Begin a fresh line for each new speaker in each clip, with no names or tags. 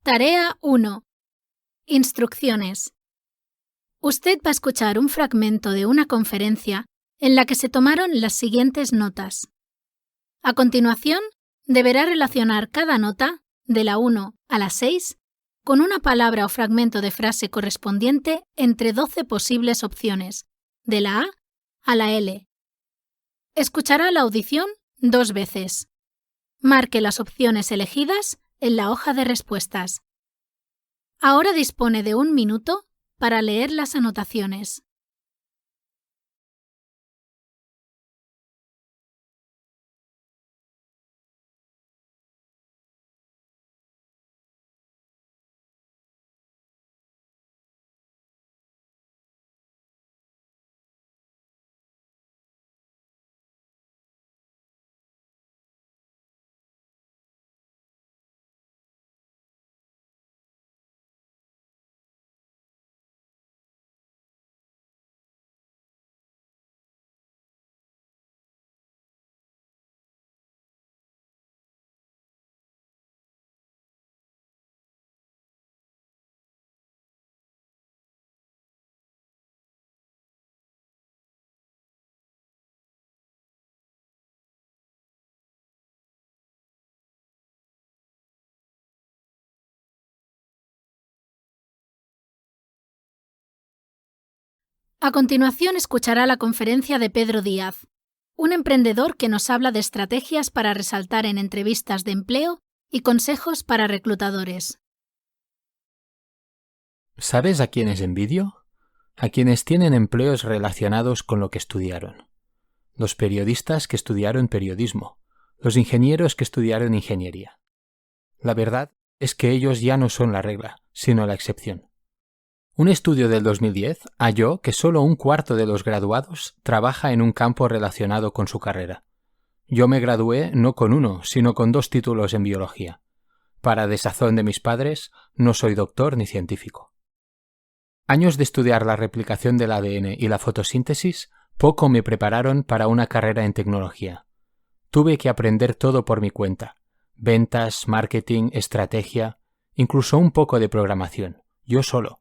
Tarea 1. Instrucciones. Usted va a escuchar un fragmento de una conferencia en la que se tomaron las siguientes notas. A continuación, deberá relacionar cada nota, de la 1 a la 6, con una palabra o fragmento de frase correspondiente entre 12 posibles opciones, de la A a la L. Escuchará la audición 2 veces. Marque las opciones elegidas en la hoja de respuestas. Ahora dispone de 1 minuto para leer las anotaciones. A continuación escuchará la conferencia de Pedro Díaz, un emprendedor que nos habla de estrategias para resaltar en entrevistas de empleo y consejos para reclutadores.
¿Sabes a quiénes envidio? A quienes tienen empleos relacionados con lo que estudiaron. Los periodistas que estudiaron periodismo, los ingenieros que estudiaron ingeniería. La verdad es que ellos ya no son la regla, sino la excepción. Un estudio del 2010 halló que solo 1/4 de los graduados trabaja en un campo relacionado con su carrera. Yo me gradué no con 1, sino con 2 títulos en biología. Para desazón de mis padres, no soy doctor ni científico. Años de estudiar la replicación del ADN y la fotosíntesis poco me prepararon para una carrera en tecnología. Tuve que aprender todo por mi cuenta: ventas, marketing, estrategia, incluso un poco de programación, yo solo.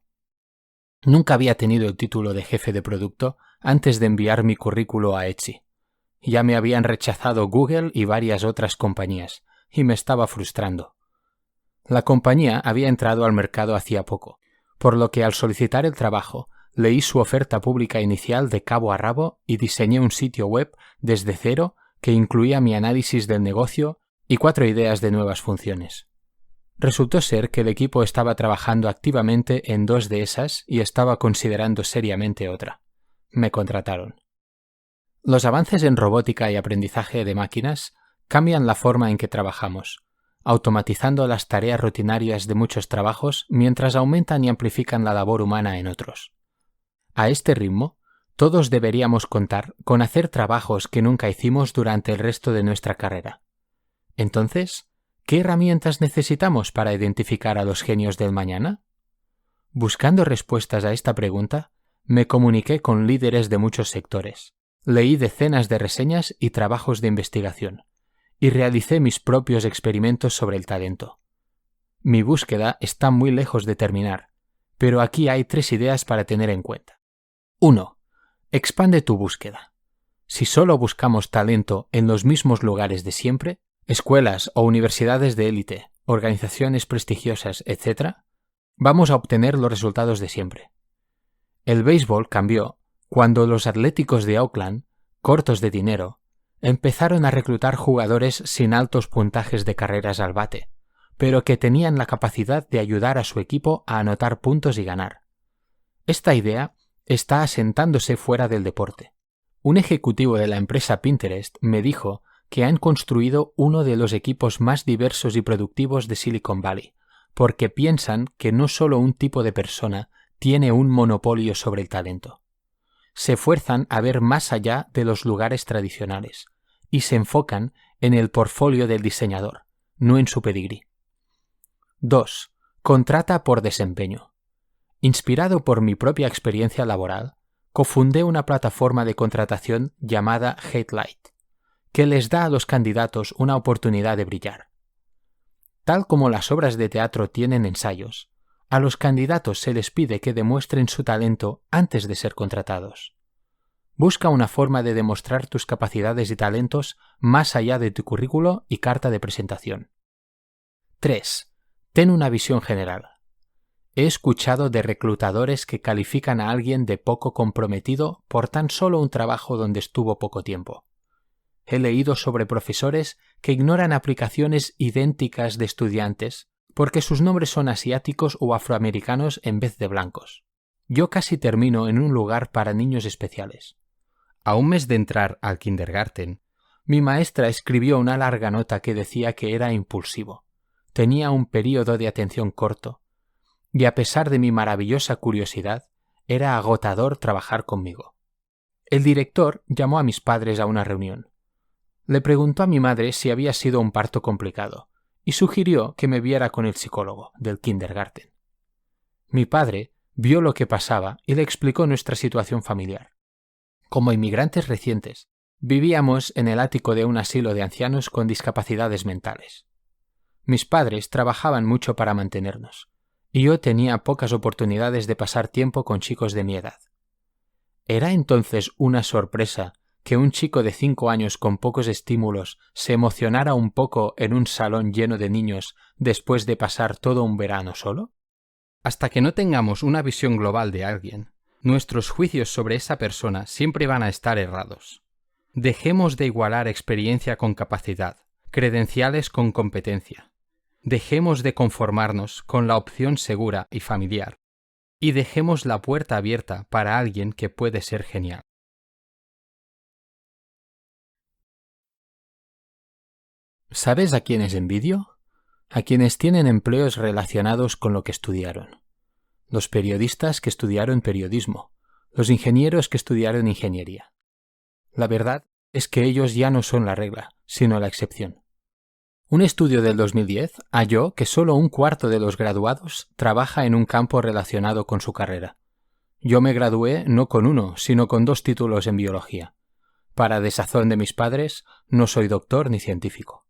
Nunca había tenido el título de jefe de producto antes de enviar mi currículo a Etsy. Ya me habían rechazado Google y varias otras compañías, y me estaba frustrando. La compañía había entrado al mercado hacía poco, por lo que al solicitar el trabajo, leí su oferta pública inicial de cabo a rabo y diseñé un sitio web desde cero que incluía mi análisis del negocio y 4 ideas de nuevas funciones. Resultó ser que el equipo estaba trabajando activamente en 2 de esas y estaba considerando seriamente otra. Me contrataron. Los avances en robótica y aprendizaje de máquinas cambian la forma en que trabajamos, automatizando las tareas rutinarias de muchos trabajos mientras aumentan y amplifican la labor humana en otros. A este ritmo, todos deberíamos contar con hacer trabajos que nunca hicimos durante el resto de nuestra carrera. Entonces, ¿qué herramientas necesitamos para identificar a los genios del mañana? Buscando respuestas a esta pregunta, me comuniqué con líderes de muchos sectores, leí decenas de reseñas y trabajos de investigación, y realicé mis propios experimentos sobre el talento. Mi búsqueda está muy lejos de terminar, pero aquí hay 3 ideas para tener en cuenta. 1. Expande tu búsqueda. Si solo buscamos talento en los mismos lugares de siempre, escuelas o universidades de élite, organizaciones prestigiosas, etc., vamos a obtener los resultados de siempre. El béisbol cambió cuando los Atléticos de Oakland, cortos de dinero, empezaron a reclutar jugadores sin altos puntajes de carreras al bate, pero que tenían la capacidad de ayudar a su equipo a anotar puntos y ganar. Esta idea está asentándose fuera del deporte. Un ejecutivo de la empresa Pinterest me dijo que han construido uno de los equipos más diversos y productivos de Silicon Valley, porque piensan que no solo un tipo de persona tiene un monopolio sobre el talento. Se esfuerzan a ver más allá de los lugares tradicionales y se enfocan en el portfolio del diseñador, no en su pedigrí. 2. Contrata por desempeño. Inspirado por mi propia experiencia laboral, cofundé una plataforma de contratación llamada Headlight, que les da a los candidatos una oportunidad de brillar. Tal como las obras de teatro tienen ensayos, a los candidatos se les pide que demuestren su talento antes de ser contratados. Busca una forma de demostrar tus capacidades y talentos más allá de tu currículo y carta de presentación. 3. Ten una visión general. He escuchado de reclutadores que califican a alguien de poco comprometido por tan solo un trabajo donde estuvo poco tiempo. He leído sobre profesores que ignoran aplicaciones idénticas de estudiantes porque sus nombres son asiáticos o afroamericanos en vez de blancos. Yo casi termino en un lugar para niños especiales. A un mes de entrar al kindergarten, mi maestra escribió una larga nota que decía que era impulsivo, tenía un período de atención corto, y a pesar de mi maravillosa curiosidad, era agotador trabajar conmigo. El director llamó a mis padres a una reunión. Le preguntó a mi madre si había sido un parto complicado y sugirió que me viera con el psicólogo del kindergarten. Mi padre vio lo que pasaba y le explicó nuestra situación familiar. Como inmigrantes recientes, vivíamos en el ático de un asilo de ancianos con discapacidades mentales. Mis padres trabajaban mucho para mantenernos, y yo tenía pocas oportunidades de pasar tiempo con chicos de mi edad. ¿Era entonces una sorpresa que un chico de 5 años con pocos estímulos se emocionara un poco en un salón lleno de niños después de pasar todo un verano solo? Hasta que no tengamos una visión global de alguien, nuestros juicios sobre esa persona siempre van a estar errados. Dejemos de igualar experiencia con capacidad, credenciales con competencia. Dejemos de conformarnos con la opción segura y familiar. Y dejemos la puerta abierta para alguien que puede ser genial. ¿Sabes a quiénes envidio? A quienes tienen empleos relacionados con lo que estudiaron. Los periodistas que estudiaron periodismo, los ingenieros que estudiaron ingeniería. La verdad es que ellos ya no son la regla, sino la excepción. Un estudio del 2010 halló que solo un cuarto de los graduados trabaja en un campo relacionado con su carrera. Yo me gradué no con 1, sino con 2 títulos en biología. Para desazón de mis padres, no soy doctor ni científico.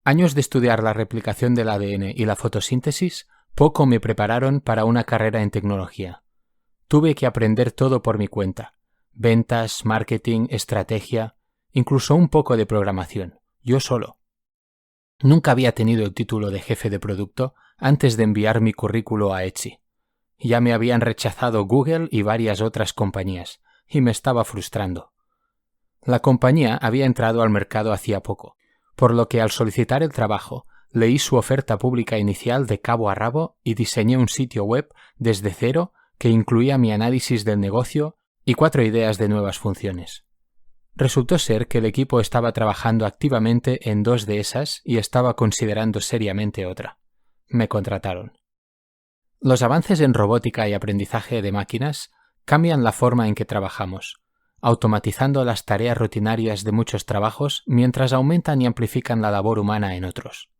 Años de estudiar la replicación del ADN y la fotosíntesis poco me prepararon para una carrera en tecnología. Tuve que aprender todo por mi cuenta. Ventas, marketing, estrategia, incluso un poco de programación, yo solo. Nunca había tenido el título de jefe de producto antes de enviar mi currículo a Etsy. Ya me habían rechazado Google y varias otras compañías, y me estaba frustrando. La compañía había entrado al mercado hacía poco, por lo que al solicitar el trabajo, leí su oferta pública inicial de cabo a rabo y diseñé un sitio web desde cero que incluía mi análisis del negocio y 4 ideas de nuevas funciones. Resultó ser que el equipo estaba trabajando activamente en 2 de esas y estaba considerando seriamente otra. Me contrataron. Los avances en robótica y aprendizaje de máquinas cambian la forma en que trabajamos, automatizando las tareas rutinarias de muchos trabajos mientras aumentan y amplifican la labor humana en otros.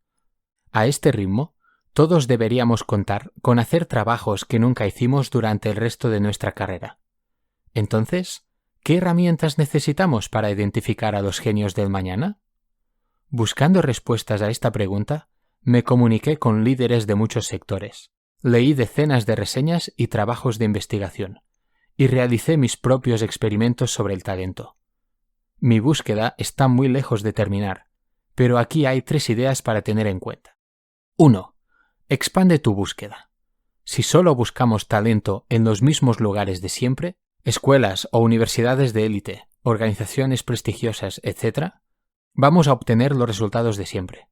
A este ritmo, todos deberíamos contar con hacer trabajos que nunca hicimos durante el resto de nuestra carrera. Entonces, ¿qué herramientas necesitamos para identificar a los genios del mañana? Buscando respuestas a esta pregunta, me comuniqué con líderes de muchos sectores, leí decenas de reseñas y trabajos de investigación, y realicé mis propios experimentos sobre el talento. Mi búsqueda está muy lejos de terminar, pero aquí hay 3 ideas para tener en cuenta. 1. Expande tu búsqueda. Si solo buscamos talento en los mismos lugares de siempre, escuelas o universidades de élite, organizaciones prestigiosas, etc., vamos a obtener los resultados de siempre.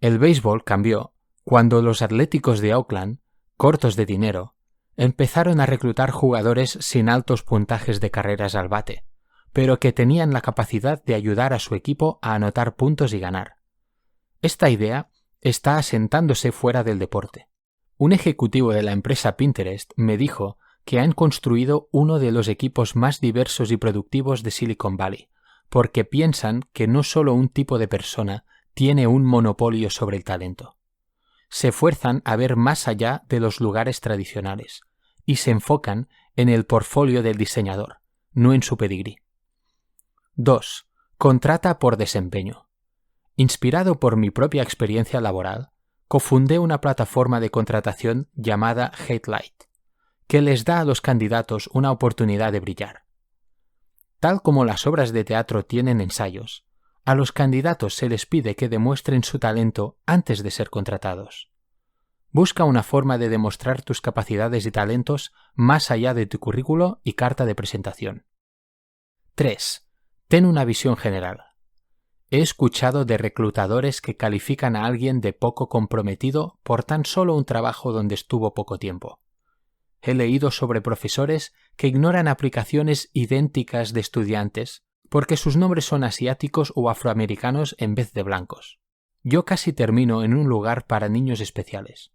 El béisbol cambió cuando los Atléticos de Oakland, cortos de dinero, empezaron a reclutar jugadores sin altos puntajes de carreras al bate, pero que tenían la capacidad de ayudar a su equipo a anotar puntos y ganar. Esta idea está asentándose fuera del deporte. Un ejecutivo de la empresa Pinterest me dijo que han construido uno de los equipos más diversos y productivos de Silicon Valley, porque piensan que no solo un tipo de persona tiene un monopolio sobre el talento. Se esfuerzan a ver más allá de los lugares tradicionales y se enfocan en el portfolio del diseñador, no en su pedigrí. 2. Contrata por desempeño. Inspirado por mi propia experiencia laboral, cofundé una plataforma de contratación llamada Hatelight, que les da a los candidatos una oportunidad de brillar. Tal como las obras de teatro tienen ensayos, a los candidatos se les pide que demuestren su talento antes de ser contratados. Busca una forma de demostrar tus capacidades y talentos más allá de tu currículo y carta de presentación. 3. Ten una visión general. He escuchado de reclutadores que califican a alguien de poco comprometido por tan solo un trabajo donde estuvo poco tiempo. He leído sobre profesores que ignoran aplicaciones idénticas de estudiantes porque sus nombres son asiáticos o afroamericanos en vez de blancos. Yo casi termino en un lugar para niños especiales.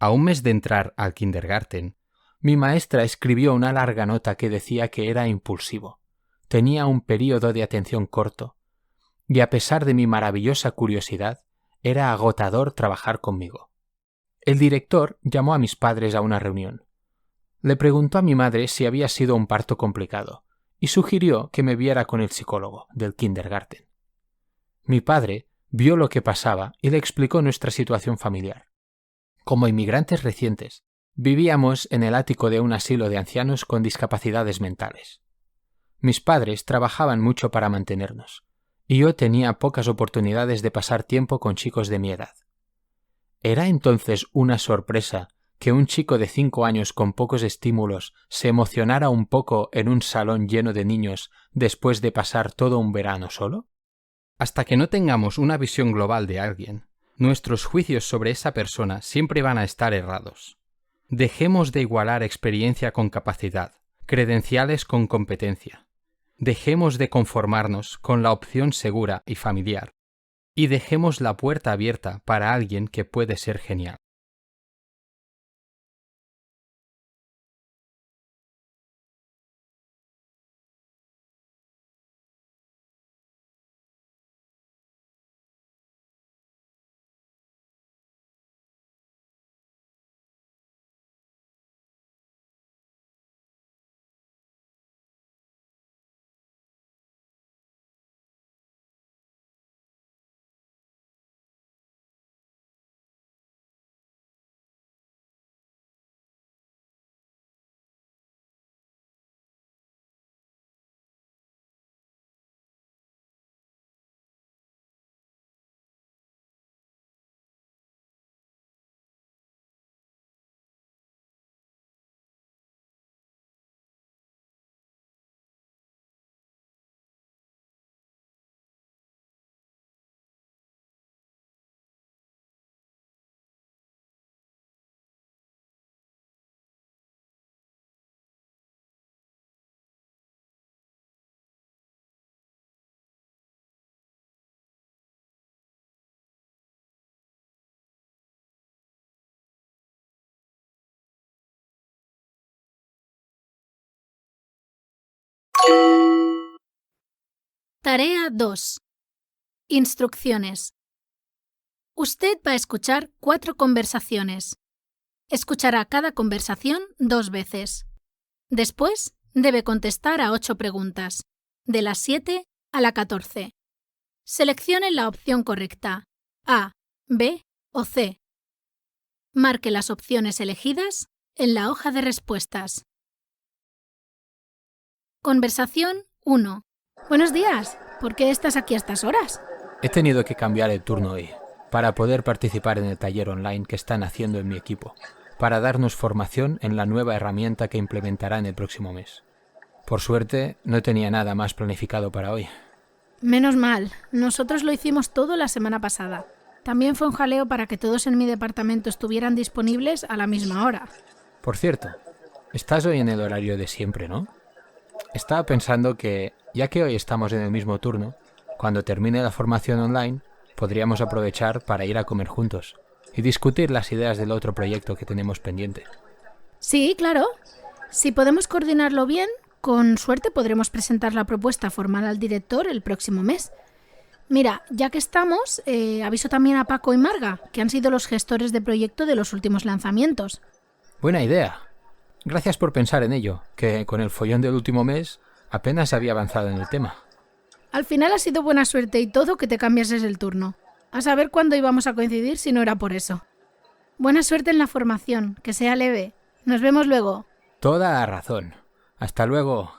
A un mes de entrar al kindergarten, mi maestra escribió una larga nota que decía que era impulsivo, tenía un período de atención corto, y a pesar de mi maravillosa curiosidad, era agotador trabajar conmigo. El director llamó a mis padres a una reunión. Le preguntó a mi madre si había sido un parto complicado y sugirió que me viera con el psicólogo del kindergarten. Mi padre vio lo que pasaba y le explicó nuestra situación familiar. Como inmigrantes recientes, vivíamos en el ático de un asilo de ancianos con discapacidades mentales. Mis padres trabajaban mucho para mantenernos, y yo tenía pocas oportunidades de pasar tiempo con chicos de mi edad. ¿Era entonces una sorpresa que un chico de 5 años con pocos estímulos se emocionara un poco en un salón lleno de niños después de pasar todo un verano solo? Hasta que no tengamos una visión global de alguien, nuestros juicios sobre esa persona siempre van a estar errados. Dejemos de igualar experiencia con capacidad, credenciales con competencia. Dejemos de conformarnos con la opción segura y familiar. Y dejemos la puerta abierta para alguien que puede ser genial.
Tarea 2. Instrucciones. Usted va a escuchar 4 conversaciones. Escuchará cada conversación 2 veces. Después, debe contestar a 8 preguntas, de las 7 a la 14. Seleccione la opción correcta, A, B o C. Marque las opciones elegidas en la hoja de respuestas. Conversación 1. Buenos días. ¿Por qué estás aquí a estas horas?
He tenido que cambiar el turno hoy para poder participar en el taller online que están haciendo en mi equipo, para darnos formación en la nueva herramienta que implementará en el próximo mes. Por suerte, no tenía nada más planificado para hoy.
Menos mal. Nosotros lo hicimos todo la semana pasada. También fue un jaleo para que todos en mi departamento estuvieran disponibles a la misma hora.
Por cierto, estás hoy en el horario de siempre, ¿no? Estaba pensando que, ya que hoy estamos en el mismo turno, cuando termine la formación online, podríamos aprovechar para ir a comer juntos y discutir las ideas del otro proyecto que tenemos pendiente.
Sí, claro. Si podemos coordinarlo bien, con suerte podremos presentar la propuesta formal al director el próximo mes. Mira, ya que estamos, aviso también a Paco y Marga, que han sido los gestores de proyecto de los últimos lanzamientos.
Buena idea. Gracias por pensar en ello, que con el follón del último mes apenas había avanzado en el tema.
Al final ha sido buena suerte y todo que te cambiases el turno. A saber cuándo íbamos a coincidir si no era por eso. Buena suerte en la formación, que sea leve. Nos vemos luego.
Toda razón. Hasta luego.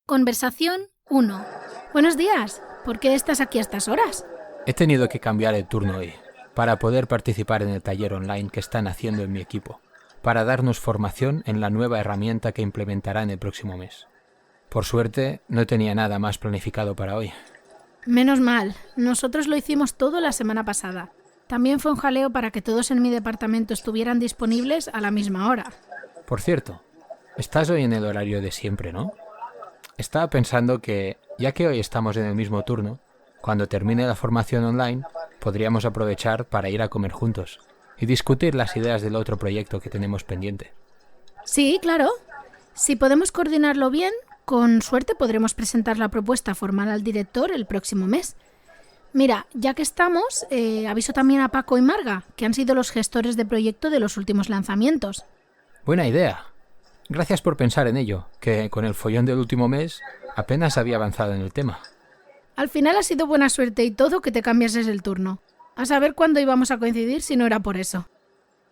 Conversación 1. Buenos días. ¿Por qué estás aquí a estas horas?
He tenido que cambiar el turno hoy para poder participar en el taller online que están haciendo en mi equipo, para darnos formación en la nueva herramienta que implementarán el próximo mes. Por suerte, no tenía nada más planificado para hoy.
Menos mal. Nosotros lo hicimos todo la semana pasada. También fue un jaleo para que todos en mi departamento estuvieran disponibles a la misma hora.
Por cierto, estás hoy en el horario de siempre, ¿no? Estaba pensando que, ya que hoy estamos en el mismo turno, cuando termine la formación online, podríamos aprovechar para ir a comer juntos y discutir las ideas del otro proyecto que tenemos pendiente.
Sí, claro. Si podemos coordinarlo bien, con suerte podremos presentar la propuesta formal al director el próximo mes. Mira, ya que estamos, aviso también a Paco y Marga, que han sido los gestores de proyecto de los últimos lanzamientos.
Buena idea. Gracias por pensar en ello, que con el follón del último mes apenas había avanzado en el tema.
Al final ha sido buena suerte y todo que te cambiases el turno. A saber cuándo íbamos a coincidir si no era por eso.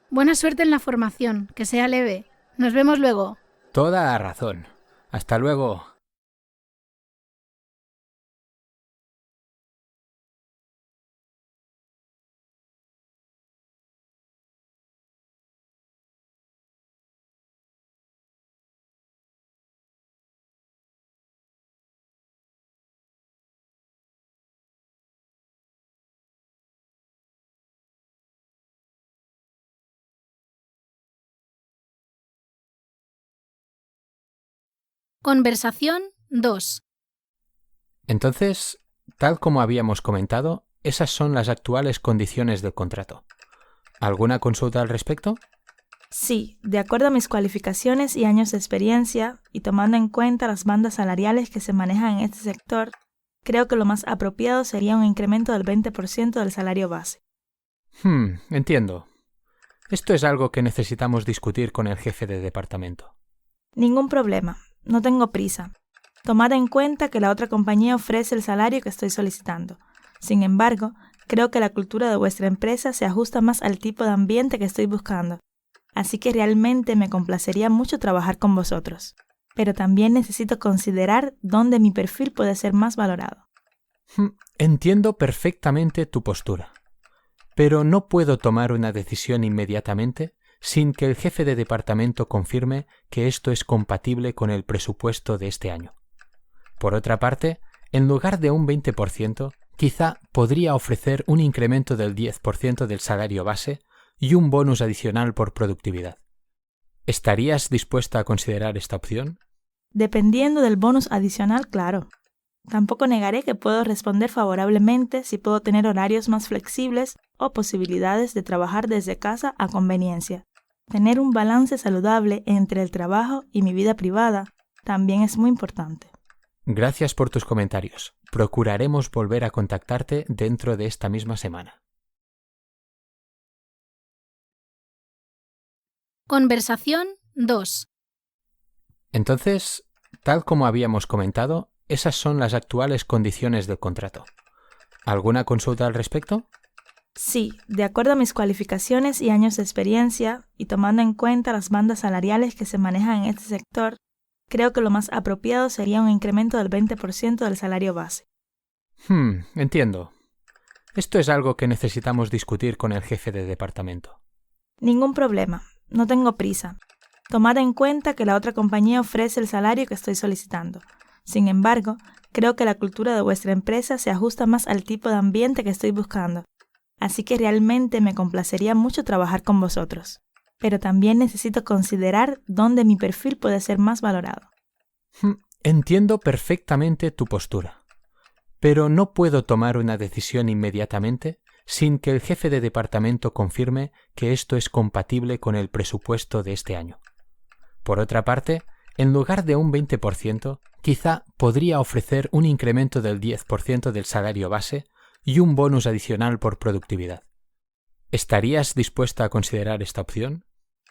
Buena suerte en la formación, que sea leve. Nos vemos luego.
Toda razón. Hasta luego.
Conversación 2.
Entonces, tal como habíamos comentado, esas son las actuales condiciones del contrato. ¿Alguna consulta al respecto?
Sí, de acuerdo a mis cualificaciones y años de experiencia, y tomando en cuenta las bandas salariales que se manejan en este sector, creo que lo más apropiado sería un incremento del 20% del salario base.
Entiendo. Esto es algo que necesitamos discutir con el jefe de departamento.
Ningún problema, no tengo prisa. Tomad en cuenta que la otra compañía ofrece el salario que estoy solicitando. Sin embargo, creo que la cultura de vuestra empresa se ajusta más al tipo de ambiente que estoy buscando. Así que realmente me complacería mucho trabajar con vosotros. Pero también necesito considerar dónde mi perfil puede ser más valorado.
Entiendo perfectamente tu postura, pero no puedo tomar una decisión inmediatamente sin que el jefe de departamento confirme que esto es compatible con el presupuesto de este año. Por otra parte, en lugar de un 20%, quizá podría ofrecer un incremento del 10% del salario base y un bonus adicional por productividad. ¿Estarías dispuesta a considerar esta opción?
Dependiendo del bonus adicional, claro. Tampoco negaré que puedo responder favorablemente si puedo tener horarios más flexibles o posibilidades de trabajar desde casa a conveniencia. Tener un balance saludable entre el trabajo y mi vida privada también es muy importante.
Gracias por tus comentarios. Procuraremos volver a contactarte dentro de esta misma semana.
Conversación 2.
Entonces, tal como habíamos comentado, esas son las actuales condiciones del contrato. ¿Alguna consulta al respecto?
Sí, de acuerdo a mis cualificaciones y años de experiencia, y tomando en cuenta las bandas salariales que se manejan en este sector, creo que lo más apropiado sería un incremento del 20% del salario base.
Entiendo. Esto es algo que necesitamos discutir con el jefe de departamento.
Ningún problema, no tengo prisa. Tomad en cuenta que la otra compañía ofrece el salario que estoy solicitando. Sin embargo, creo que la cultura de vuestra empresa se ajusta más al tipo de ambiente que estoy buscando. Así que realmente me complacería mucho trabajar con vosotros. Pero también necesito considerar dónde mi perfil puede ser más valorado.
Entiendo perfectamente tu postura, pero no puedo tomar una decisión inmediatamente sin que el jefe de departamento confirme que esto es compatible con el presupuesto de este año. Por otra parte, en lugar de un 20%, quizá podría ofrecer un incremento del 10% del salario base y un bonus adicional por productividad. ¿Estarías dispuesta a considerar esta opción?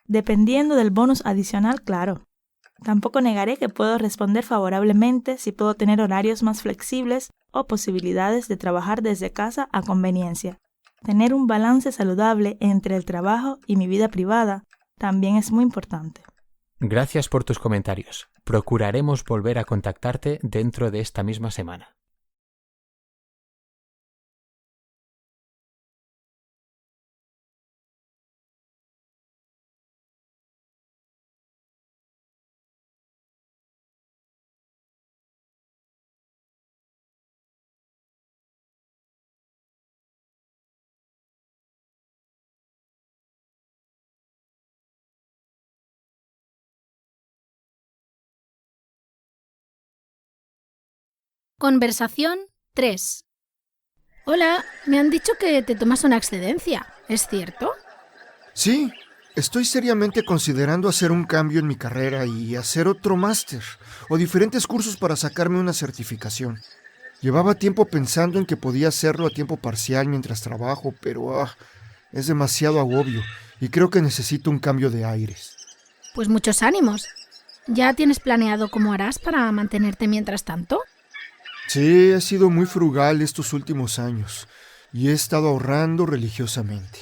Dependiendo del bonus adicional, claro. Tampoco negaré que puedo responder favorablemente si puedo tener horarios más flexibles o posibilidades de trabajar desde casa a conveniencia. Tener un balance saludable entre el trabajo y mi vida privada también es muy importante.
Gracias por tus comentarios. Procuraremos volver a contactarte dentro de esta misma semana.
Conversación 3. Hola, me han dicho que te tomas una excedencia, ¿es cierto?
Sí, estoy seriamente considerando hacer un cambio en mi carrera y hacer otro máster o diferentes cursos para sacarme una certificación. Llevaba tiempo pensando en que podía hacerlo a tiempo parcial mientras trabajo, pero es demasiado agobio y creo que necesito un cambio de aires.
Pues muchos ánimos. ¿Ya tienes planeado cómo harás para mantenerte mientras tanto?
Sí, he sido muy frugal estos últimos años y he estado ahorrando religiosamente.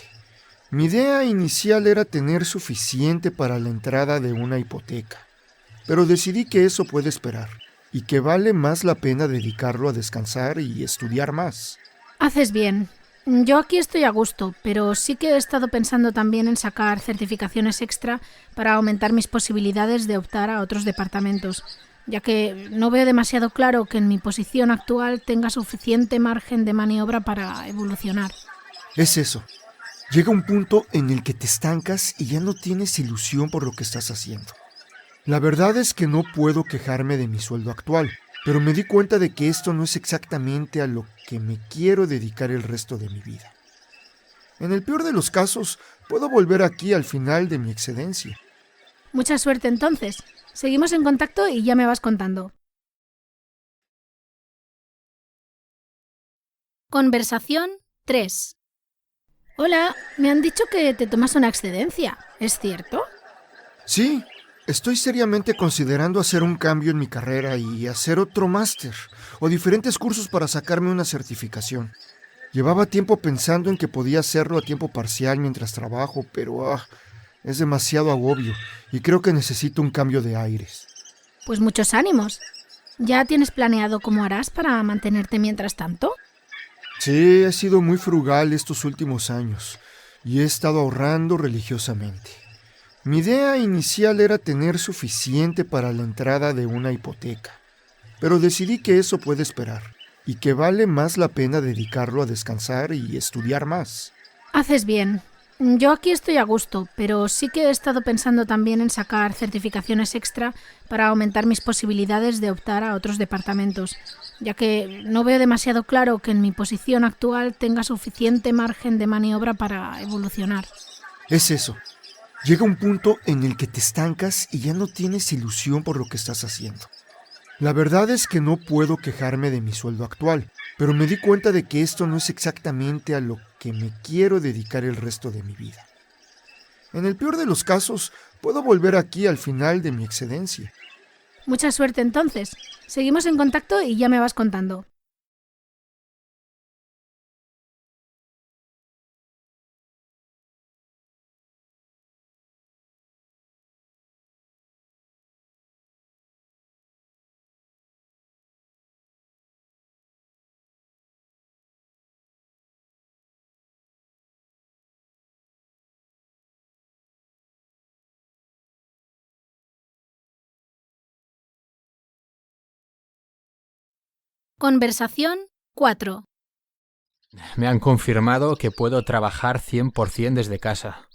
Mi idea inicial era tener suficiente para la entrada de una hipoteca, pero decidí que eso puede esperar y que vale más la pena dedicarlo a descansar y estudiar más.
Haces bien. Yo aquí estoy a gusto, pero sí que he estado pensando también en sacar certificaciones extra para aumentar mis posibilidades de optar a otros departamentos, ya que no veo demasiado claro que en mi posición actual tenga suficiente margen de maniobra para evolucionar.
Es eso. Llega un punto en el que te estancas y ya no tienes ilusión por lo que estás haciendo. La verdad es que no puedo quejarme de mi sueldo actual, pero me di cuenta de que esto no es exactamente a lo que me quiero dedicar el resto de mi vida. En el peor de los casos, puedo volver aquí al final de mi excedencia.
Mucha suerte entonces. Seguimos en contacto y ya me vas contando. Conversación 3. Hola, me han dicho que te tomas una excedencia, ¿es cierto?
Sí, estoy seriamente considerando hacer un cambio en mi carrera y hacer otro máster o diferentes cursos para sacarme una certificación. Llevaba tiempo pensando en que podía hacerlo a tiempo parcial mientras trabajo, pero es demasiado agobio y creo que necesito un cambio de aires.
Pues muchos ánimos. ¿Ya tienes planeado cómo harás para mantenerte mientras tanto?
Sí, he sido muy frugal estos últimos años y he estado ahorrando religiosamente. Mi idea inicial era tener suficiente para la entrada de una hipoteca, pero decidí que eso puede esperar y que vale más la pena dedicarlo a descansar y estudiar más.
Haces bien. Yo aquí estoy a gusto, pero sí que he estado pensando también en sacar certificaciones extra para aumentar mis posibilidades de optar a otros departamentos, ya que no veo demasiado claro que en mi posición actual tenga suficiente margen de maniobra para evolucionar.
Es eso. Llega un punto en el que te estancas y ya no tienes ilusión por lo que estás haciendo. La verdad es que no puedo quejarme de mi sueldo actual, pero me di cuenta de que esto no es exactamente a lo que me quiero dedicar el resto de mi vida. En el peor de los casos, puedo volver aquí al final de mi excedencia.
Mucha suerte entonces. Seguimos en contacto y ya me vas contando. Conversación 4.
Me han confirmado que puedo trabajar 100% desde casa.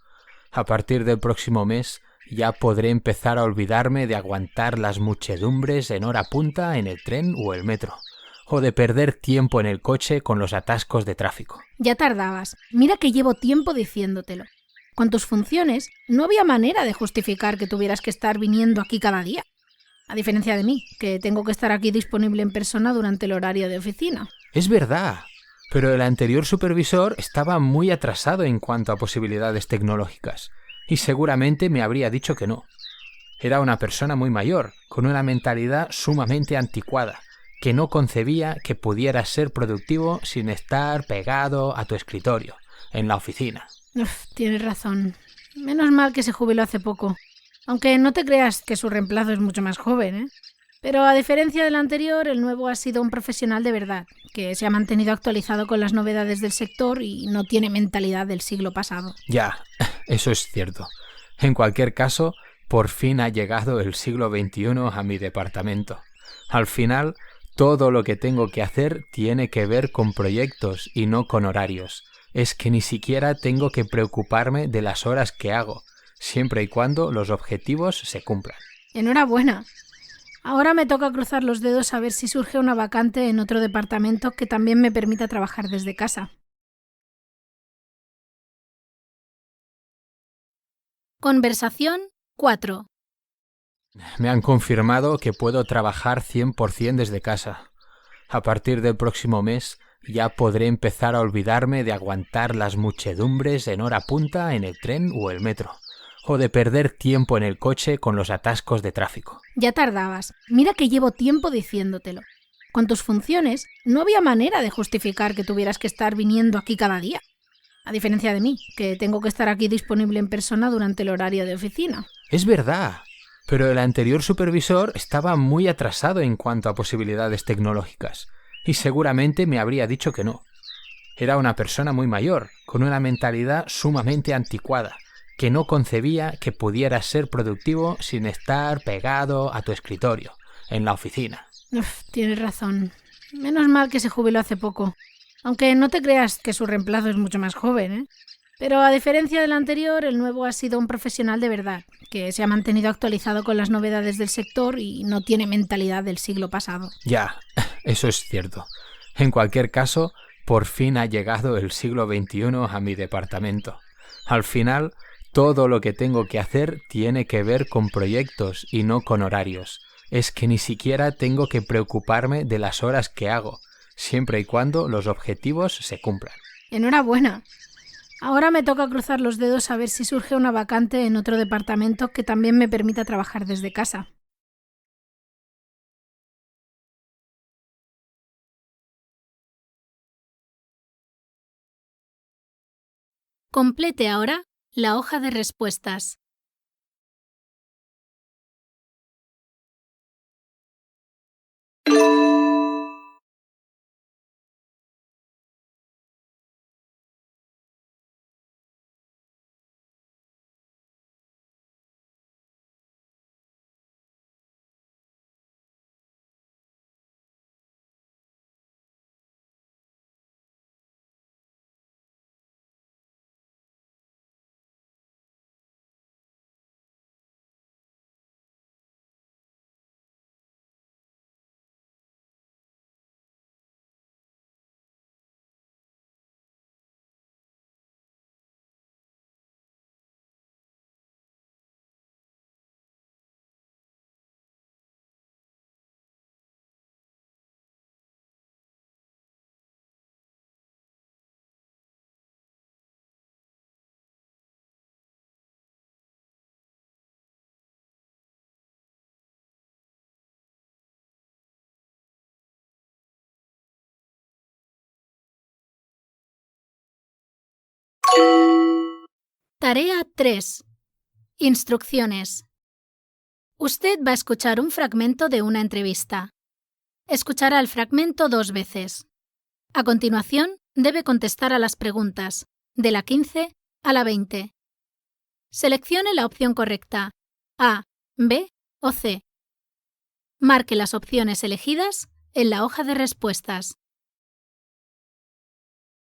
A partir del próximo mes ya podré empezar a olvidarme de aguantar las muchedumbres en hora punta en el tren o el metro, o de perder tiempo en el coche con los atascos de tráfico.
Ya tardabas. Mira que llevo tiempo diciéndotelo. Con tus funciones no había manera de justificar que tuvieras que estar viniendo aquí cada día. A diferencia de mí, que tengo que estar aquí disponible en persona durante el horario de oficina.
Es verdad, pero el anterior supervisor estaba muy atrasado en cuanto a posibilidades tecnológicas, y seguramente me habría dicho que no. Era una persona muy mayor, con una mentalidad sumamente anticuada, que no concebía que pudieras ser productivo sin estar pegado a tu escritorio, en la oficina.
Tienes razón. Menos mal que se jubiló hace poco. Aunque no te creas que su reemplazo es mucho más joven, ¿eh? Pero a diferencia del anterior, el nuevo ha sido un profesional de verdad, que se ha mantenido actualizado con las novedades del sector y no tiene mentalidad del siglo pasado.
Ya, eso es cierto. En cualquier caso, por fin ha llegado el siglo XXI a mi departamento. Al final, todo lo que tengo que hacer tiene que ver con proyectos y no con horarios. Es que ni siquiera tengo que preocuparme de las horas que hago, siempre y cuando los objetivos se cumplan.
Enhorabuena. Ahora me toca cruzar los dedos a ver si surge una vacante en otro departamento que también me permita trabajar desde casa. Conversación 4.
Me han confirmado que puedo trabajar 100% desde casa. A partir del próximo mes ya podré empezar a olvidarme de aguantar las muchedumbres en hora punta en el tren o el metro, o de perder tiempo en el coche con los atascos de tráfico.
Ya tardabas. Mira que llevo tiempo diciéndotelo. Con tus funciones no había manera de justificar que tuvieras que estar viniendo aquí cada día. A diferencia de mí, que tengo que estar aquí disponible en persona durante el horario de oficina.
Es verdad, pero el anterior supervisor estaba muy atrasado en cuanto a posibilidades tecnológicas, y seguramente me habría dicho que no. Era una persona muy mayor, con una mentalidad sumamente anticuada, que no concebía que pudieras ser productivo sin estar pegado a tu escritorio, en la oficina.
Tienes razón. Menos mal que se jubiló hace poco. Aunque no te creas que su reemplazo es mucho más joven, ¿eh? Pero a diferencia del anterior, el nuevo ha sido un profesional de verdad, que se ha mantenido actualizado con las novedades del sector y no tiene mentalidad del siglo pasado.
Ya, eso es cierto. En cualquier caso, por fin ha llegado el siglo XXI a mi departamento. Al final, todo lo que tengo que hacer tiene que ver con proyectos y no con horarios. Es que ni siquiera tengo que preocuparme de las horas que hago, siempre y cuando los objetivos se cumplan.
Enhorabuena. Ahora me toca cruzar los dedos a ver si surge una vacante en otro departamento que también me permita trabajar desde casa. Complete ahora la hoja de respuestas. Tarea 3. Instrucciones. Usted va a escuchar un fragmento de una entrevista. Escuchará el fragmento 2 veces. A continuación, debe contestar a las preguntas, de la 15 a la 20. Seleccione la opción correcta, A, B o C. Marque las opciones elegidas en la hoja de respuestas.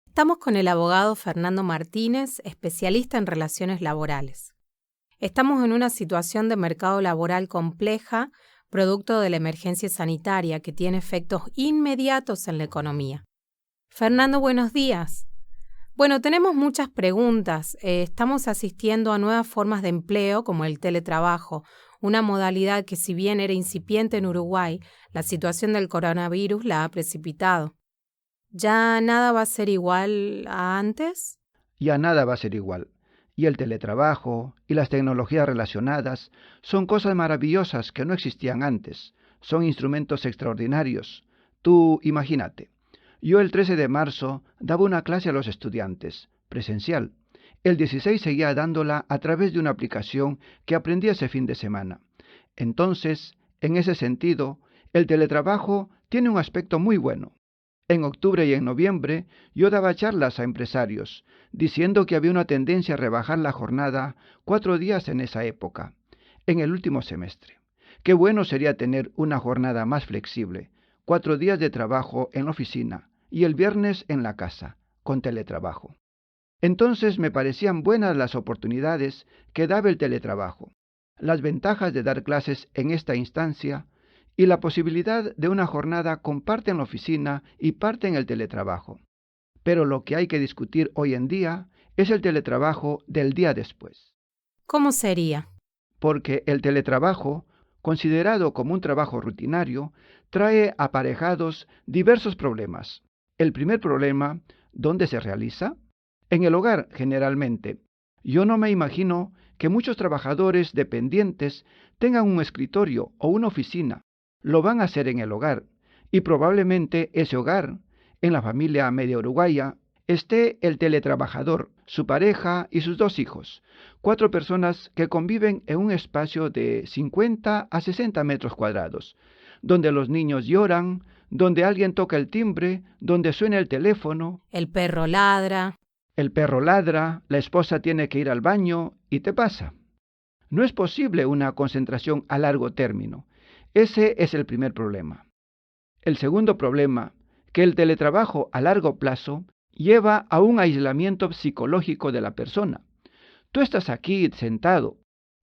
Estamos con el abogado Fernando Martínez, especialista en relaciones laborales. Estamos en una situación de mercado laboral compleja, producto de la emergencia sanitaria que tiene efectos inmediatos en la economía. Fernando, buenos días. Bueno, tenemos muchas preguntas. Estamos asistiendo a nuevas formas de empleo como el teletrabajo, una modalidad que si bien era incipiente en Uruguay, la situación del coronavirus la ha precipitado. ¿Ya nada va a ser igual a antes?
Ya nada va a ser igual. Y el teletrabajo y las tecnologías relacionadas son cosas maravillosas que no existían antes. Son instrumentos extraordinarios. Tú imagínate. Yo el 13 de marzo daba una clase a los estudiantes, presencial. El 16 seguía dándola a través de una aplicación que aprendí ese fin de semana. Entonces, en ese sentido, el teletrabajo tiene un aspecto muy bueno. En octubre y en noviembre yo daba charlas a empresarios, diciendo que había una tendencia a rebajar la jornada 4 días en esa época, en el último semestre. Qué bueno sería tener una jornada más flexible, 4 días de trabajo en la oficina y el viernes en la casa, con teletrabajo. Entonces me parecían buenas las oportunidades que daba el teletrabajo, las ventajas de dar clases en esta instancia y la posibilidad de una jornada con parte en la oficina y parte en el teletrabajo. Pero lo que hay que discutir hoy en día es el teletrabajo del día después.
¿Cómo sería?
Porque el teletrabajo, considerado como un trabajo rutinario, trae aparejados diversos problemas. El primer problema, ¿dónde se realiza? En el hogar, generalmente. Yo no me imagino que muchos trabajadores dependientes tengan un escritorio o una oficina. Lo van a hacer en el hogar, y probablemente ese hogar, en la familia media uruguaya, esté el teletrabajador, su pareja y sus 2 hijos, 4 personas que conviven en un espacio de 50 a 60 metros cuadrados, donde los niños lloran, donde alguien toca el timbre, donde suena el teléfono.
El perro ladra.
El perro ladra, la esposa tiene que ir al baño y te pasa. No es posible una concentración a largo término. Ese es el primer problema. El segundo problema, que el teletrabajo a largo plazo lleva a un aislamiento psicológico de la persona. Tú estás aquí sentado,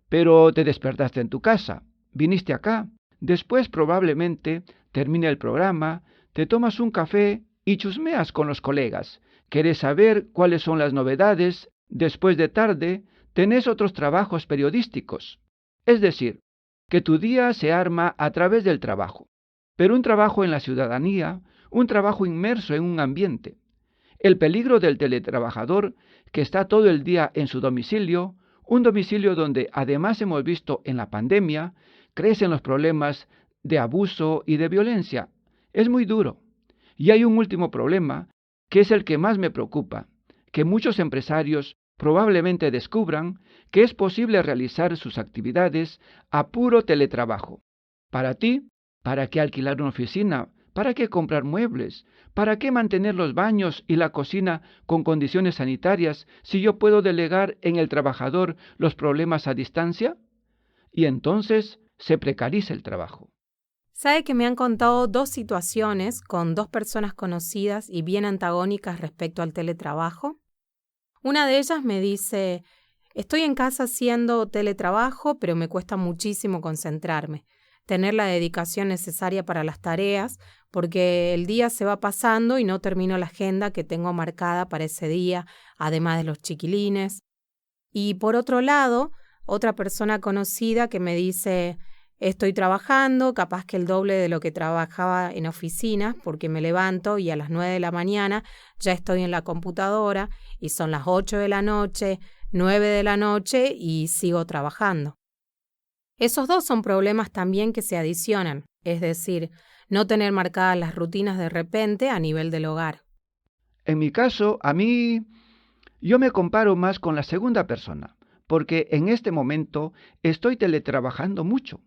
pero te despertaste en tu casa, viniste acá, después probablemente termina el programa, te tomas un café y chusmeas con los colegas. Quieres saber cuáles son las novedades, después de tarde tenés otros trabajos periodísticos. Es decir, que tu día se arma a través del trabajo, pero un trabajo en la ciudadanía, un trabajo inmerso en un ambiente. El peligro del teletrabajador que está todo el día en su domicilio, un domicilio donde además hemos visto en la pandemia, crecen los problemas de abuso y de violencia. Es muy duro. Y hay un último problema, que es el que más me preocupa, que muchos empresarios probablemente descubran que es posible realizar sus actividades a puro teletrabajo. Para ti, ¿para qué alquilar una oficina? ¿Para qué comprar muebles? ¿Para qué mantener los baños y la cocina con condiciones sanitarias si yo puedo delegar en el trabajador los problemas a distancia? Y entonces se precariza el trabajo.
¿Sabe que me han contado 2 situaciones con 2 personas conocidas y bien antagónicas respecto al teletrabajo? Una de ellas me dice, estoy en casa haciendo teletrabajo, pero me cuesta muchísimo concentrarme, tener la dedicación necesaria para las tareas, porque el día se va pasando y no termino la agenda que tengo marcada para ese día, además de los chiquilines. Y por otro lado, otra persona conocida que me dice, estoy trabajando, capaz que el doble de lo que trabajaba en oficinas, porque me levanto y a las 9 de la mañana ya estoy en la computadora y son las 8 de la noche, 9 de la noche y sigo trabajando. Esos 2 son problemas también que se adicionan, es decir, no tener marcadas las rutinas de repente a nivel del hogar.
En mi caso, yo me comparo más con la segunda persona, porque en este momento estoy teletrabajando mucho.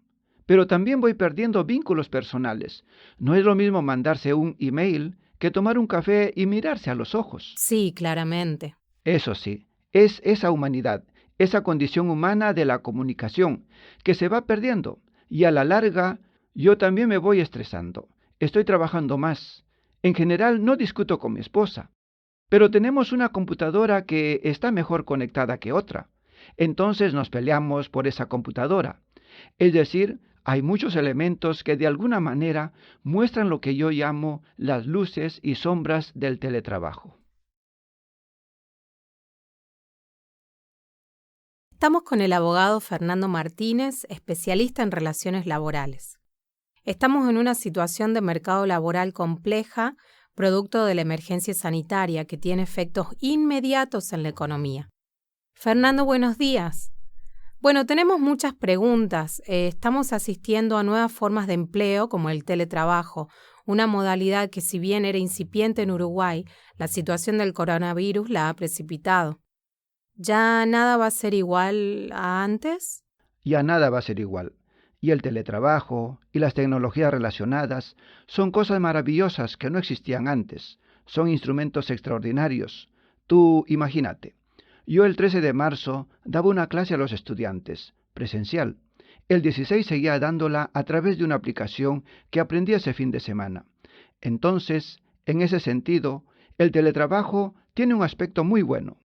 Pero también voy perdiendo vínculos personales. No es lo mismo mandarse un email que tomar un café y mirarse a los ojos.
Sí, claramente.
Eso sí, es esa humanidad, esa condición humana de la comunicación, que se va perdiendo. Y a la larga, yo también me voy estresando. Estoy trabajando más. En general, no discuto con mi esposa. Pero tenemos una computadora que está mejor conectada que otra. Entonces nos peleamos por esa computadora. Es decir, hay muchos elementos que de alguna manera muestran lo que yo llamo las luces y sombras del teletrabajo.
Estamos con el abogado Fernando Martínez, especialista en relaciones laborales. Estamos en una situación de mercado laboral compleja, producto de la emergencia sanitaria que tiene efectos inmediatos en la economía. Fernando, buenos días. Bueno, tenemos muchas preguntas. Estamos asistiendo a nuevas formas de empleo como el teletrabajo, una modalidad que si bien era incipiente en Uruguay, la situación del coronavirus la ha precipitado. ¿Ya nada va a ser igual a antes?
Ya nada va a ser igual. Y el teletrabajo y las tecnologías relacionadas son cosas maravillosas que no existían antes. Son instrumentos extraordinarios. Tú imagínate. Yo el 13 de marzo daba una clase a los estudiantes, presencial. El 16 seguía dándola a través de una aplicación que aprendí ese fin de semana. Entonces, en ese sentido, el teletrabajo tiene un aspecto muy bueno.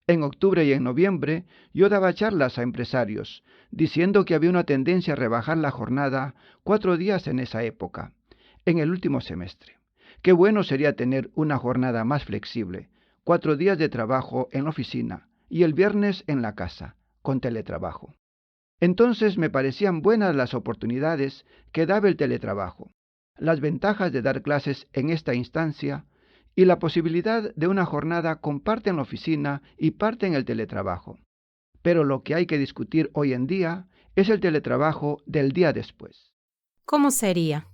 En octubre y en noviembre yo daba charlas a empresarios, diciendo que había una tendencia a rebajar la jornada 4 días en esa época, en el último semestre. Qué bueno sería tener una jornada más flexible, 4 días de trabajo en la oficina y el viernes en la casa, con teletrabajo. Entonces me parecían buenas las oportunidades que daba el teletrabajo, las ventajas de dar clases en esta instancia y la posibilidad de una jornada con parte en la oficina y parte en el teletrabajo. Pero lo que hay que discutir hoy en día es el teletrabajo del día después.
¿Cómo sería?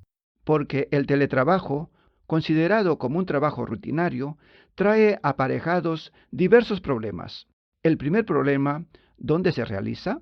Porque el teletrabajo, considerado como un trabajo rutinario, trae aparejados diversos problemas. El primer problema, ¿dónde se realiza?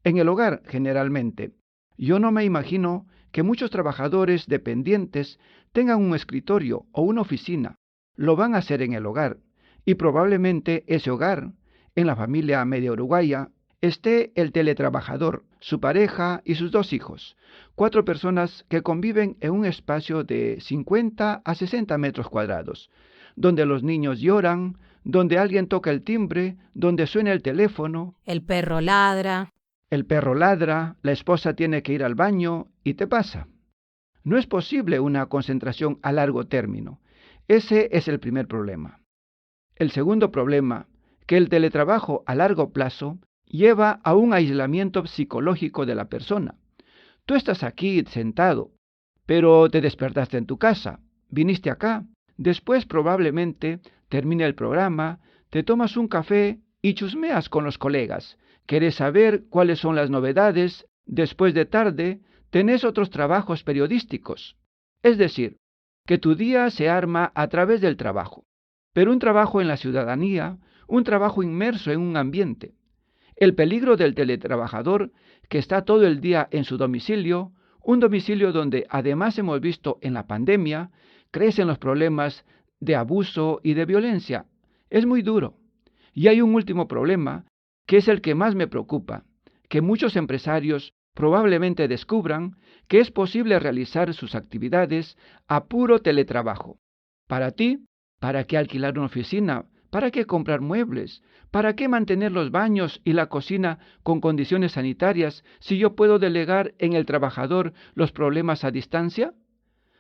En el hogar, generalmente. Yo no me imagino que muchos trabajadores dependientes tengan un escritorio o una oficina. Lo van a hacer en el hogar, y probablemente ese hogar, en la familia media uruguaya, esté el teletrabajador, su pareja y sus 2 hijos, 4 personas que conviven en un espacio de 50 a 60 metros cuadrados, donde los niños lloran, donde alguien toca el timbre, donde suena el teléfono.
El perro ladra.
El perro ladra, la esposa tiene que ir al baño y te pasa. No es posible una concentración a largo término. Ese es el primer problema. El segundo problema, que el teletrabajo a largo plazo lleva a un aislamiento psicológico de la persona. Tú estás aquí sentado, pero te despertaste en tu casa, viniste acá, después probablemente termina el programa, te tomas un café y chusmeas con los colegas. Quieres saber cuáles son las novedades, después de tarde tenés otros trabajos periodísticos. Es decir, que tu día se arma a través del trabajo, pero un trabajo en la ciudadanía, un trabajo inmerso en un ambiente. El peligro del teletrabajador que está todo el día en su domicilio, un domicilio donde además hemos visto en la pandemia, crecen los problemas de abuso y de violencia. Es muy duro. Y hay un último problema, que es el que más me preocupa, que muchos empresarios probablemente descubran que es posible realizar sus actividades a puro teletrabajo. Para ti, ¿para qué alquilar una oficina? ¿Para qué comprar muebles? ¿Para qué mantener los baños y la cocina con condiciones sanitarias si yo puedo delegar en el trabajador los problemas a distancia?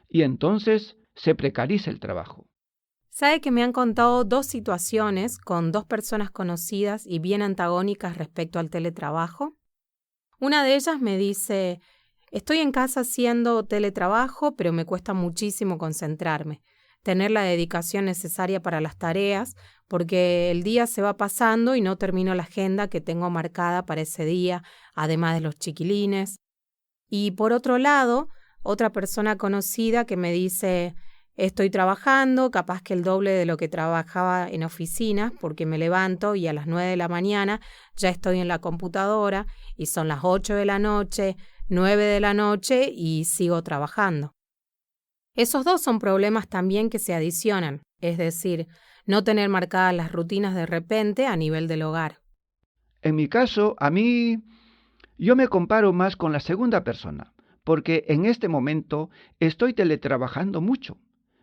Y entonces se precariza el trabajo.
¿Sabe que me han contado 2 situaciones con 2 personas conocidas y bien antagónicas respecto al teletrabajo? Una de ellas me dice, estoy en casa haciendo teletrabajo, pero me cuesta muchísimo concentrarme, tener la dedicación necesaria para las tareas, porque el día se va pasando y no termino la agenda que tengo marcada para ese día, además de los chiquilines. Y por otro lado, otra persona conocida que me dice, estoy trabajando, capaz que el doble de lo que trabajaba en oficinas, porque me levanto y a las 9 de la mañana ya estoy en la computadora y son las 8 de la noche, 9 de la noche y sigo trabajando. Esos 2 son problemas también que se adicionan, es decir, no tener marcadas las rutinas de repente a nivel del hogar.
En mi caso, yo me comparo más con la segunda persona, porque en este momento estoy teletrabajando mucho,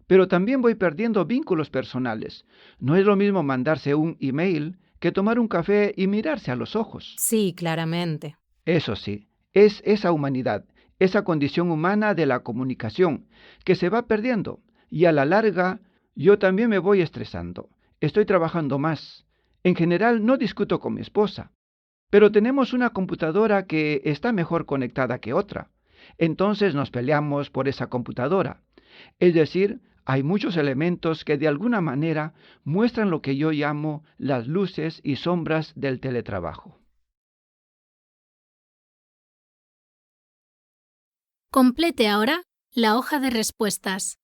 pero también voy perdiendo vínculos personales. No es lo mismo mandarse un email que tomar un café y mirarse a los ojos.
Sí, claramente.
Eso sí, es esa humanidad, esa condición humana de la comunicación, que se va perdiendo, y a la larga yo también me voy estresando. Estoy trabajando más. En general no discuto con mi esposa, pero tenemos una computadora que está mejor conectada que otra. Entonces nos peleamos por esa computadora. Es decir, Hay muchos elementos que de alguna manera muestran lo que yo llamo las luces y sombras del teletrabajo.
Complete ahora la hoja de respuestas.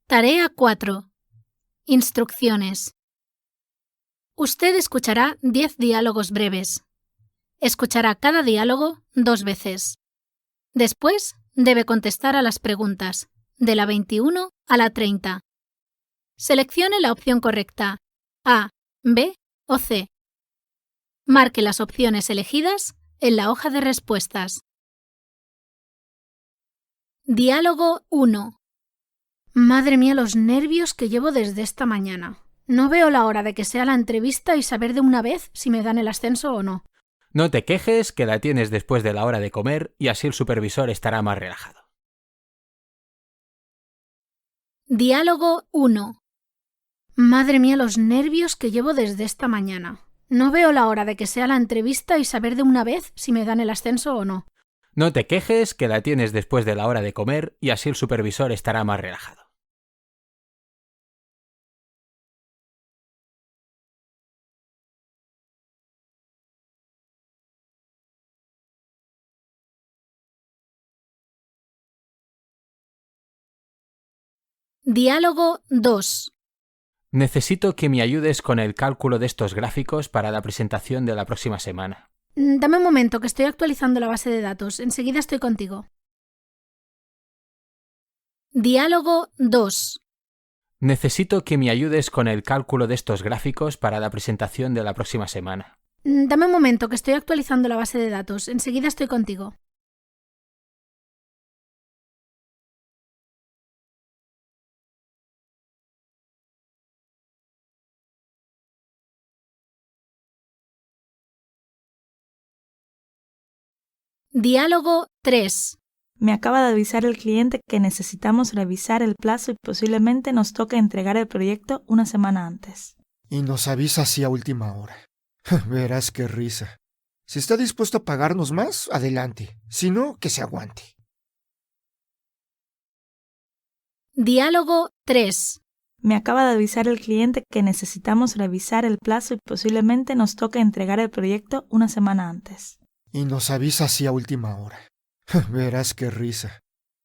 Tarea 4. Instrucciones. Usted escuchará 10 diálogos breves. Escuchará cada diálogo 2 veces. Después, debe contestar a las preguntas, de la 21 a la 30. Seleccione la opción correcta, A, B o C. Marque las opciones elegidas en la hoja de respuestas. Diálogo 1. Madre mía, los nervios que llevo desde esta mañana. No veo la hora de que sea la entrevista y saber de una vez si me dan el ascenso o no.
No te quejes, que la tienes después de la hora de comer y así el supervisor estará más relajado.
Diálogo 1. Madre mía, los nervios que llevo desde esta mañana. No veo la hora de que sea la entrevista y saber de una vez si me dan el ascenso o no.
No te quejes, que la tienes después de la hora de comer y así el supervisor estará más relajado.
Diálogo 2.
Necesito que me ayudes con el cálculo de estos gráficos para la presentación de la próxima semana.
Dame un momento, que estoy actualizando la base de datos. Enseguida estoy contigo. Diálogo 2.
Necesito que me ayudes con el cálculo de estos gráficos para la presentación de la próxima semana.
Dame un momento, que estoy actualizando la base de datos. Enseguida estoy contigo. Diálogo 3.
Me acaba de avisar el cliente que necesitamos revisar el plazo y posiblemente nos toque entregar el proyecto una semana antes.
Y nos avisa así a última hora. Verás qué risa. Si está dispuesto a pagarnos más, adelante. Si no, que se aguante.
Diálogo 3.
Me acaba de avisar el cliente que necesitamos revisar el plazo y posiblemente nos toque entregar el proyecto una semana antes.
Y nos avisa así a última hora. Verás qué risa.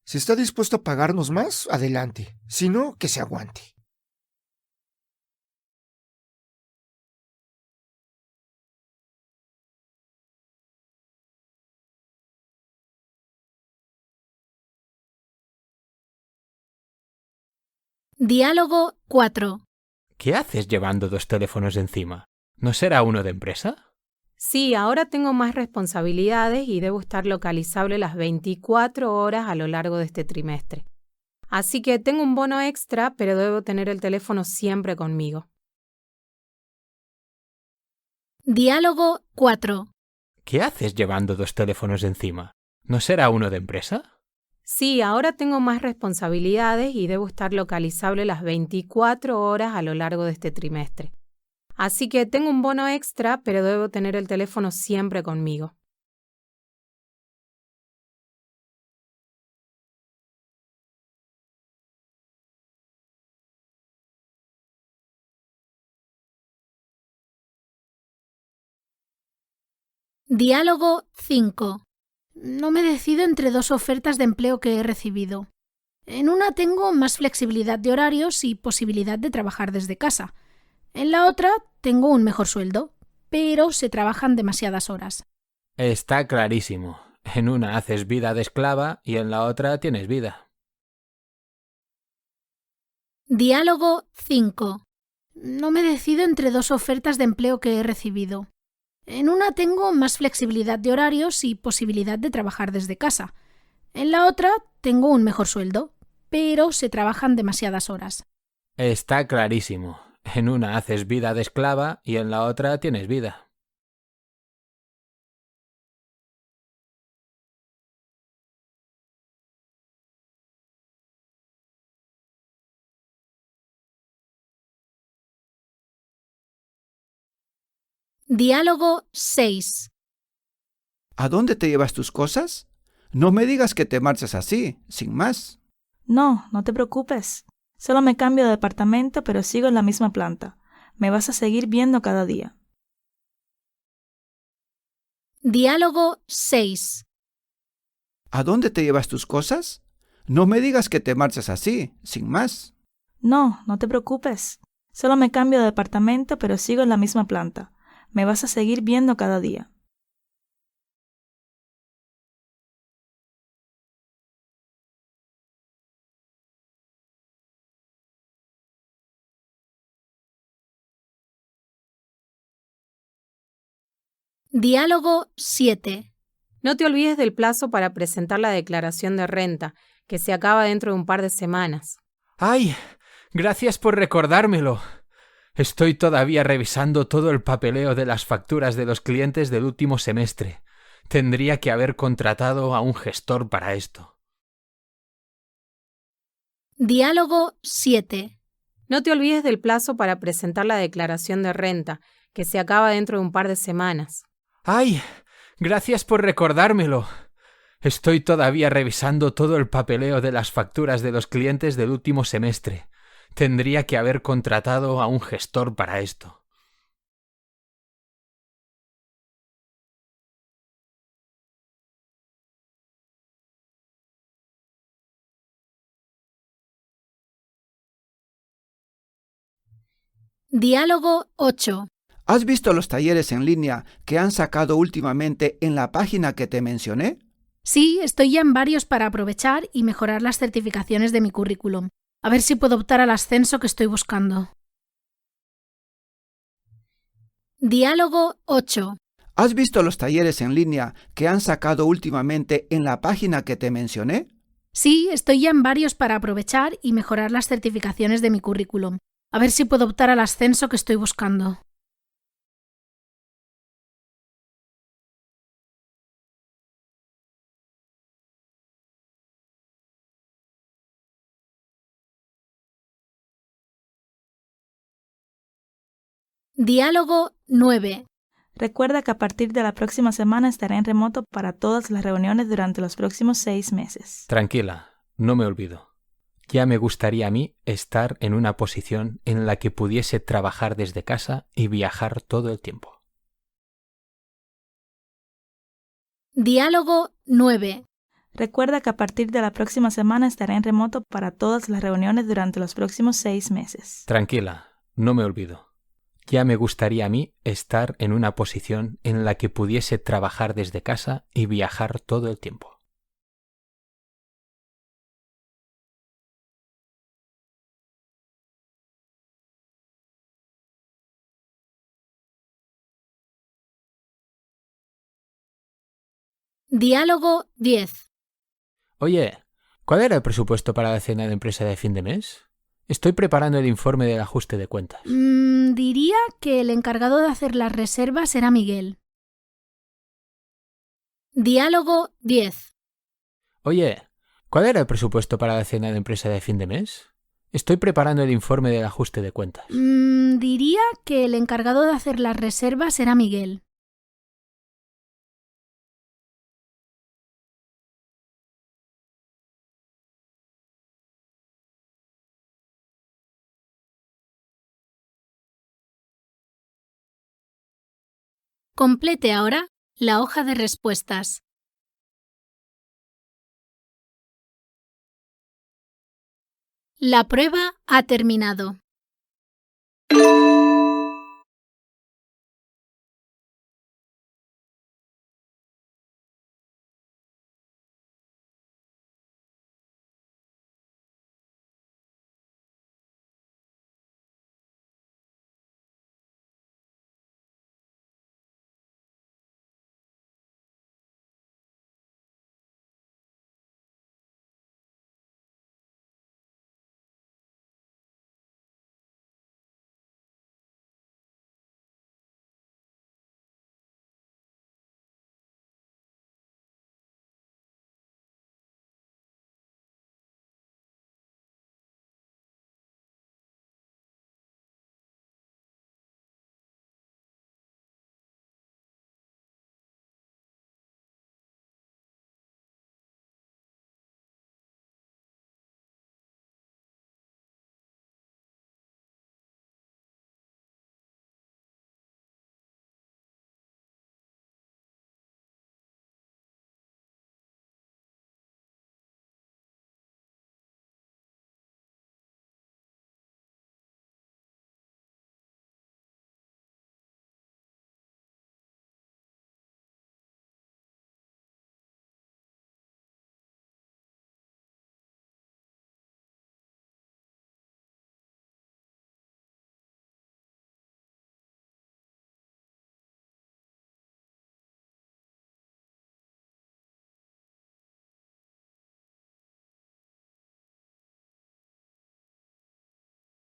Si está dispuesto a pagarnos más, adelante. Si no, que se aguante.
Diálogo 4.
¿Qué haces llevando 2 teléfonos encima? ¿No será uno de empresa?
Sí, ahora tengo más responsabilidades y debo estar localizable las 24 horas a lo largo de este trimestre. Así que tengo un bono extra, pero debo tener el teléfono siempre conmigo.
Diálogo 4.
¿Qué haces llevando 2 teléfonos encima? ¿No será uno de empresa?
Sí, ahora tengo más responsabilidades y debo estar localizable las 24 horas a lo largo de este trimestre. Así que tengo un bono extra, pero debo tener el teléfono siempre conmigo.
Diálogo 5. No me decido entre dos ofertas de empleo que he recibido. En una tengo más flexibilidad de horarios y posibilidad de trabajar desde casa. En la otra tengo un mejor sueldo, pero se trabajan demasiadas horas.
Está clarísimo. En una haces vida de esclava y en la otra tienes vida.
Diálogo 5. No me decido entre dos ofertas de empleo que he recibido. En una tengo más flexibilidad de horarios y posibilidad de trabajar desde casa. En la otra tengo un mejor sueldo, pero se trabajan demasiadas horas.
Está clarísimo. En una haces vida de esclava y en la otra tienes vida.
Diálogo 6.
¿A dónde te llevas tus cosas? No me digas que te marchas así, sin más.
No, no te preocupes. Solo me cambio de departamento, pero sigo en la misma planta. Me vas a seguir viendo cada día.
Diálogo 6.
¿A dónde te llevas tus cosas? No me digas que te marchas así, sin más.
No, no te preocupes. Solo me cambio de departamento, pero sigo en la misma planta. Me vas a seguir viendo cada día.
Diálogo 7.
No te olvides del plazo para presentar la declaración de renta, que se acaba dentro de un par de semanas.
¡Ay! Gracias por recordármelo. Estoy todavía revisando todo el papeleo de las facturas de los clientes del último semestre. Tendría que haber contratado a un gestor para esto.
Diálogo 7.
No te olvides del plazo para presentar la declaración de renta, que se acaba dentro de un par de semanas.
¡Ay! Gracias por recordármelo. Estoy todavía revisando todo el papeleo de las facturas de los clientes del último semestre. Tendría que haber contratado a un gestor para esto.
Diálogo 8.
¿Has visto los talleres en línea que han sacado últimamente en la página que te mencioné?
Sí, estoy ya en varios para aprovechar y mejorar las certificaciones de mi currículum. A ver si puedo optar al ascenso que estoy buscando. Diálogo 8.
¿Has visto los talleres en línea que han sacado últimamente en la página que te mencioné?
Sí, estoy ya en varios para aprovechar y mejorar las certificaciones de mi currículum. A ver si puedo optar al ascenso que estoy buscando. Diálogo 9.
Recuerda que a partir de la próxima semana estaré en remoto para todas las reuniones durante los próximos 6 meses.
Tranquila, no me olvido. Ya me gustaría a mí estar en una posición en la que pudiese trabajar desde casa y viajar todo el tiempo.
Diálogo 9.
Recuerda que a partir de la próxima semana estaré en remoto para todas las reuniones durante los próximos 6 meses.
Tranquila, no me olvido. Ya me gustaría a mí estar en una posición en la que pudiese trabajar desde casa y viajar todo el tiempo.
Diálogo 10.
Oye, ¿cuál era el presupuesto para la cena de empresa de fin de mes? Estoy preparando el informe del ajuste de cuentas.
Diría que el encargado de hacer las reservas era Miguel. Diálogo 10.
Oye, ¿cuál era el presupuesto para la cena de empresa de fin de mes? Estoy preparando el informe del ajuste de cuentas.
Diría que el encargado de hacer las reservas era Miguel. Complete ahora la hoja de respuestas. La prueba ha terminado.